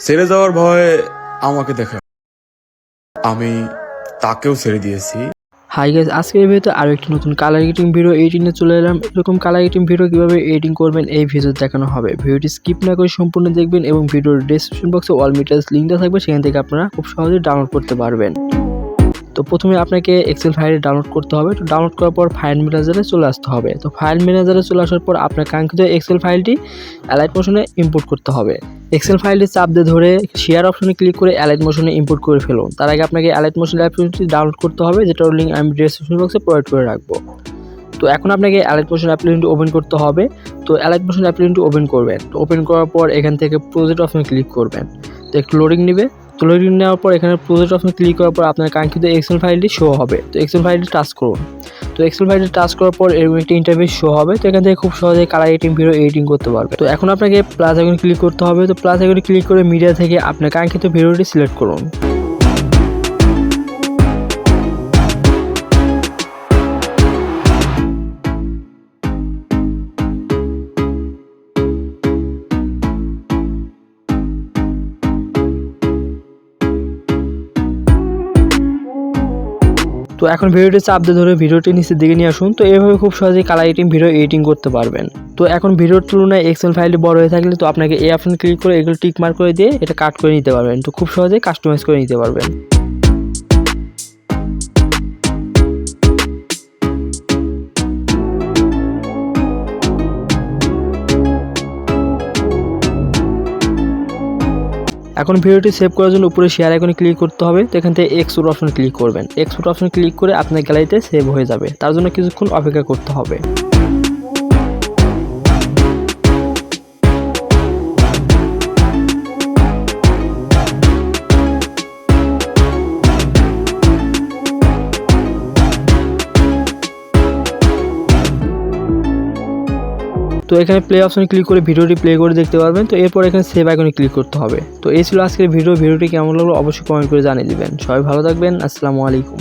ছেড়ে যাওয়ার ভয়ে আমাকে দেখা, আমি তাকেও ছেড়ে দিয়েছি। হাই গাইস, আজকের ভিডিওতে আরো একটি নতুন কালার এডিটিং ভিডিও এডিটিংয়ে চলে এলাম। এরকম কালার এডিটিং ভিডিও কিভাবে এডিটিং করবেন এই ভিডিওতে দেখানো হবে। ভিডিওটি স্কিপ না করে সম্পূর্ণ দেখবেন এবং ভিডিওর ডেসক্রিপশন বক্সে অল মেটেরিয়ালস লিংক দেওয়া থাকবে, সেখান থেকে আপনারা খুব সহজেই ডাউনলোড করতে পারবেন। তো প্রথমে আপনাকে এক্সেল ফাইল ডাউনলোড করতে হবে। তো ডাউনলোড করার পর ফাইল ম্যানেজারে চলে আসতে হবে। তো ফাইল ম্যানেজারে চলে আসার পর আপনার কাঙ্ক্ষিত এক্সেল ফাইলটি অ্যালাইট মোশনে ইম্পোর্ট করতে হবে। এক্সেল ফাইলটি চাপ দিয়ে ধরে শেয়ার অপশনে ক্লিক করে অ্যালাইট মোশনে ইম্পোর্ট করে ফেলুন। তার আগে আপনাকে অ্যালাইট মোশন অ্যাপ্লিকেশনটি ডাউনলোড করতে হবে, যেটার লিঙ্ক আমি ডেসক্রিপশন বক্সে প্রোভাইড করে রাখবো। তো এখন আপনাকে অ্যালাইট মোশন অ্যাপ্লিকেশনটি ওপেন করতে হবে। তো অ্যালাইট মোশন অ্যাপ্লিকেশনটি ওপেন করবেন। তো ওপেন করার পর এখান থেকে প্রজেক্ট অপশনে ক্লিক করবেন। তো একটু লোডিং নেবে। তো লোডিং নেওয়ার পর এখানে প্রজেক্ট অপশনে ক্লিক করার পর আপনার কাঙ্ক্ষিত এক্সেল ফাইলটি শো হবে। তো এক্সেল ফাইলটি টাচ করুন। তো এক্সেল ফাইলটি টাচ করার পর এরকম একটি ইন্টারফেস শো হবে। তো এখান থেকে খুব সহজেই কালার এডিটিং ভিডিও এডিটিং করতে পারবে। তো এখন আপনাকে প্লাস আইকনে ক্লিক করতে হবে। তো প্লাস আইকনে ক্লিক করে মিডিয়া থেকে আপনার কাঙ্ক্ষিত ভিডিওটি সিলেক্ট করুন। তো এখন ভিডিওটি চাপ দিয়ে ধরে ভিডিওটি নিচের দিকে নিয়ে আসুন। তো এইভাবে খুব সহজেই কালার এডিটিং ভিডিও এডিটিং করতে পারবেন। তো এখন ভিডিওর তুলনায় এক্সেল ফাইলটি বড় হয়ে থাকলে তো আপনাকে এই অপশন ক্লিক করে এগুলো টিক মার্ক করে দিয়ে এটা কাট করে নিতে পারবেন। তো খুব সহজেই কাস্টমাইজ করে নিতে পারবেন। এখন ভিডিওটি সেভ করার জন্য উপরে শেয়ার আইকনে ক্লিক করতে হবে। তো এখান থেকে এক্সপোর্ট অপশন ক্লিক করবেন। এক্সপোর্ট অপশন ক্লিক করে আপনার গ্যালারিতে সেভ হয়ে যাবে। তার জন্য কিছুক্ষণ অপেক্ষা করতে হবে। তো এখানে প্লে অপশনে ক্লিক করে ভিডিওটি প্লে করে দেখতে পারবেন। তো এরপর এখানে সেভ আইকনে ক্লিক করতে হবে। তো এই ছিল আজকের ভিডিওটি কেমন লাগলো অবশ্যই কমেন্ট করে জানিয়ে দিবেন। সবাই ভালো থাকবেন। আসসালামু আলাইকুম।